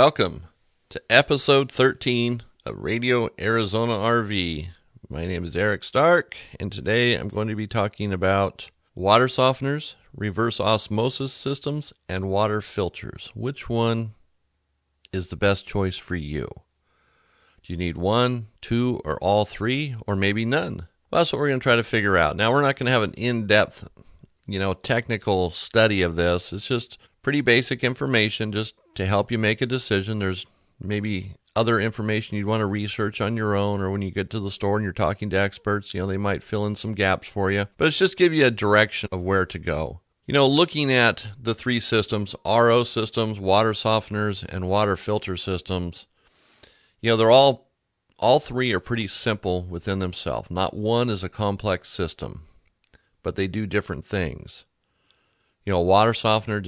Welcome to episode 13 of Radio Arizona RV. My name is Eric Stark, and today I'm going to be talking about water softeners, reverse osmosis systems, and water filters. Which one is the best choice for you? Do you need one, two, or all three, or maybe none? Well, that's what we're going to try to figure out. Now, we're not going to have an in-depth, technical study of this. It's just pretty basic information just to help you make a decision. There's maybe other information you'd want to research on your own, or when you get to the store and you're talking to experts, they might fill in some gaps for you. But it's just give you a direction of where to go. Looking at the three systems, RO systems, water softeners, and water filter systems, they're all three are pretty simple within themselves. Not one is a complex system, but they do different things. A water softener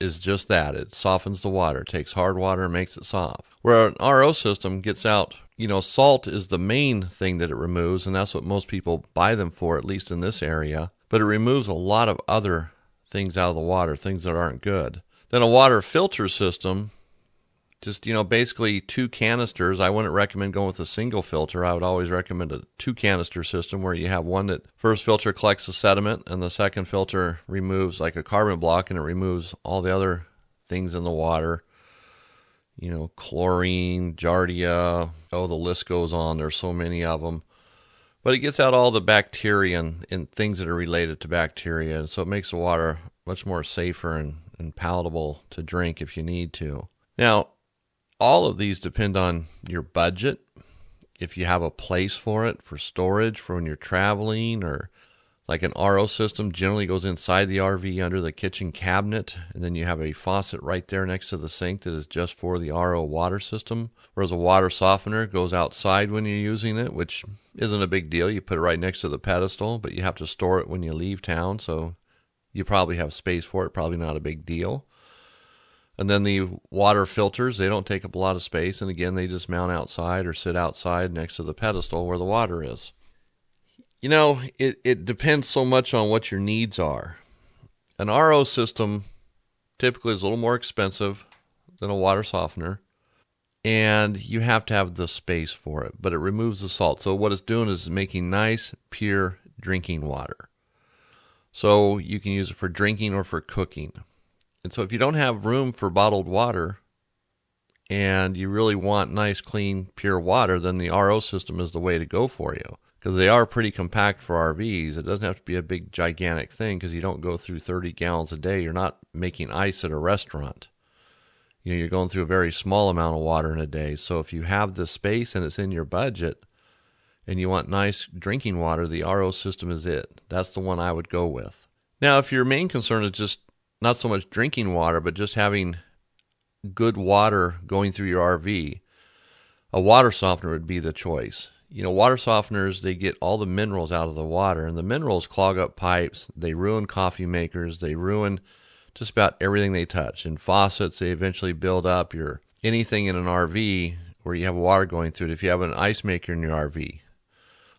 is just that. It softens the water. It takes hard water and makes it soft. Where an RO system gets out, salt is the main thing that it removes, and that's what most people buy them for, at least in this area. But it removes a lot of other things out of the water, things that aren't good. Then a water filter system, just, basically two canisters. I wouldn't recommend going with a single filter. I would always recommend a two canister system where you have one that first filter collects the sediment and the second filter removes like a carbon block, and it removes all the other things in the water. Chlorine, giardia, the list goes on. There's so many of them. But it gets out all the bacteria and things that are related to bacteria. And so it makes the water much more safer and palatable to drink if you need to. Now, all of these depend on your budget. If you have a place for it, for storage, for when you're traveling, or like an RO system generally goes inside the RV under the kitchen cabinet, and then you have a faucet right there next to the sink that is just for the RO water system. Whereas a water softener goes outside when you're using it, which isn't a big deal. You put it right next to the pedestal, but you have to store it when you leave town, so you probably have space for it, probably not a big deal. And then the water filters, they don't take up a lot of space, and again, they just mount outside or sit outside next to the pedestal where the water is. It depends so much on what your needs are. An RO system typically is a little more expensive than a water softener, and you have to have the space for it, but it removes the salt. So what it's doing is making nice, pure drinking water. So you can use it for drinking or for cooking. And so if you don't have room for bottled water and you really want nice, clean, pure water, then the RO system is the way to go for you, because they are pretty compact for RVs. It doesn't have to be a big, gigantic thing because you don't go through 30 gallons a day. You're not making ice at a restaurant. You're going through a very small amount of water in a day. So if you have the space and it's in your budget and you want nice drinking water, the RO system is it. That's the one I would go with. Now, if your main concern is just not so much drinking water, but just having good water going through your RV, a water softener would be the choice. Water softeners, they get all the minerals out of the water, and the minerals clog up pipes. They ruin coffee makers. They ruin just about everything they touch. And faucets, they eventually build up anything in an RV where you have water going through it. If you have an ice maker in your RV,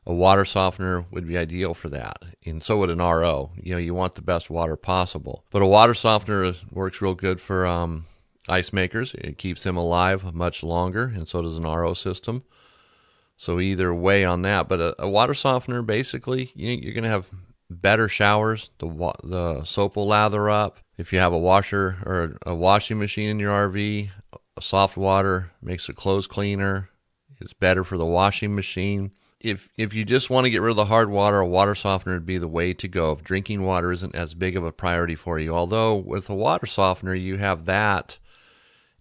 a water softener would be ideal for that, and so would an RO. You want the best water possible. But a water softener works real good for ice makers. It keeps them alive much longer, and so does an RO system. So either way on that. But a water softener, basically, you're going to have better showers. The soap will lather up. If you have a washer or a washing machine in your RV, soft water makes the clothes cleaner. It's better for the washing machine. If you just want to get rid of the hard water, a water softener would be the way to go if drinking water isn't as big of a priority for you. Although with a water softener, you have that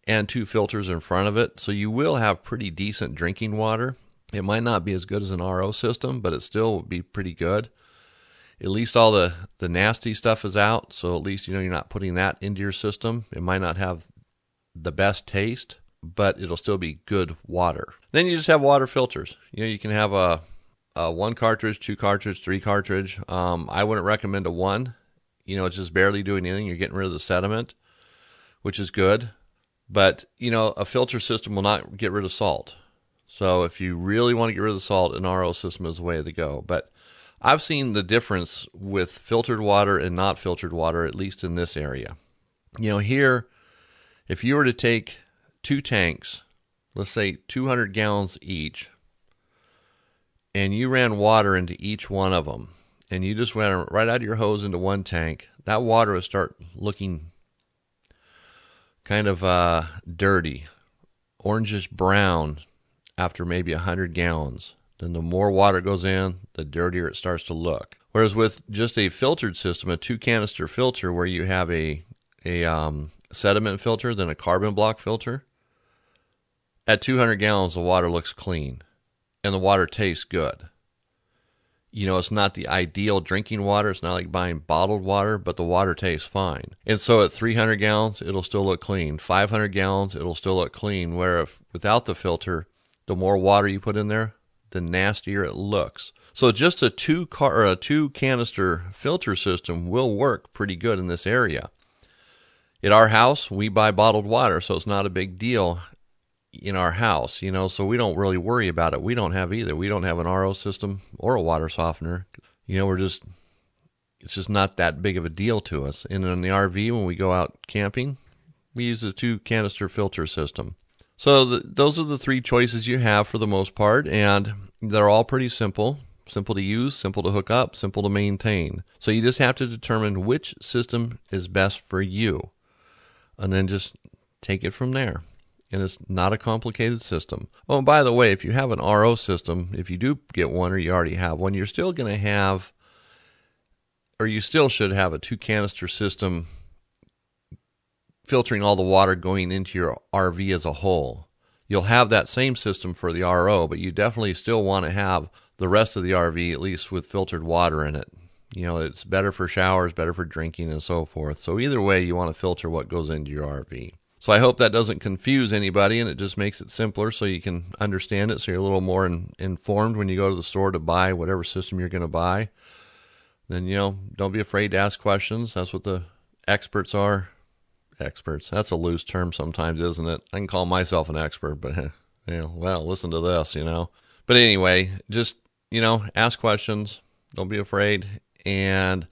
and two filters in front of it, so you will have pretty decent drinking water. It might not be as good as an RO system, but it still will be pretty good. At least all the nasty stuff is out, so at least you're not putting that into your system. It might not have the best taste, but it'll still be good water. Then you just have water filters. You can have a 1 cartridge, 2 cartridge, 3 cartridge. I wouldn't recommend a 1. It's just barely doing anything. You're getting rid of the sediment, which is good. But, a filter system will not get rid of salt. So if you really want to get rid of the salt, an RO system is the way to go. But I've seen the difference with filtered water and not filtered water, at least in this area. Here, if you were to take 2 tanks, let's say 200 gallons each, and you ran water into each one of them, and you just ran right out of your hose into one tank, that water would start looking kind of dirty, orangish brown after maybe 100 gallons. Then the more water goes in, the dirtier it starts to look. Whereas with just a filtered system, a 2 canister filter where you have a sediment filter, then a carbon block filter, at 200 gallons the water looks clean and the water tastes good. You know, it's not the ideal drinking water. It's not like buying bottled water, but the water tastes fine. And so at 300 gallons, it'll still look clean. 500 gallons, it'll still look clean. Where if without the filter, the more water you put in there, the nastier it looks. So just a 2 canister filter system will work pretty good in this area. At our house, we buy bottled water, so it's not a big deal in our house, you know, so we don't really worry about it. We don't have either. We don't have an RO system or a water softener. You know, it's just not that big of a deal to us. And in the RV, when we go out camping, we use a 2 canister filter system. So those are the 3 choices you have for the most part, and they're all pretty simple. Simple to use, simple to hook up, simple to maintain. So you just have to determine which system is best for you, and then just take it from there. And it's not a complicated system. Oh, and by the way, if you have an RO system, if you do get one or you already have one, you're still going to have, or you still should have a 2 canister system filtering all the water going into your RV as a whole. You'll have that same system for the RO, but you definitely still want to have the rest of the RV at least with filtered water in it. You know, it's better for showers, better for drinking, and so forth. So either way, you want to filter what goes into your RV. So I hope that doesn't confuse anybody, and it just makes it simpler so you can understand it, so you're a little more informed when you go to the store to buy whatever system you're going to buy. Then, you know, don't be afraid to ask questions. That's what the experts are. Experts. That's a loose term sometimes, isn't it? I can call myself an expert, but, you know, well, listen to this, you know. But anyway, just, you know, ask questions. Don't be afraid. And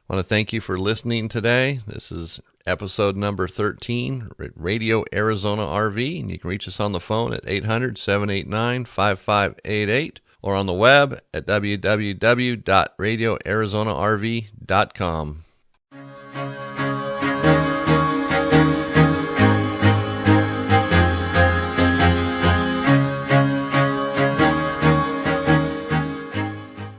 I want to thank you for listening today. This is episode number 13, Radio Arizona RV, and you can reach us on the phone at 800-789-5588 or on the web at www.radioarizonarv.com.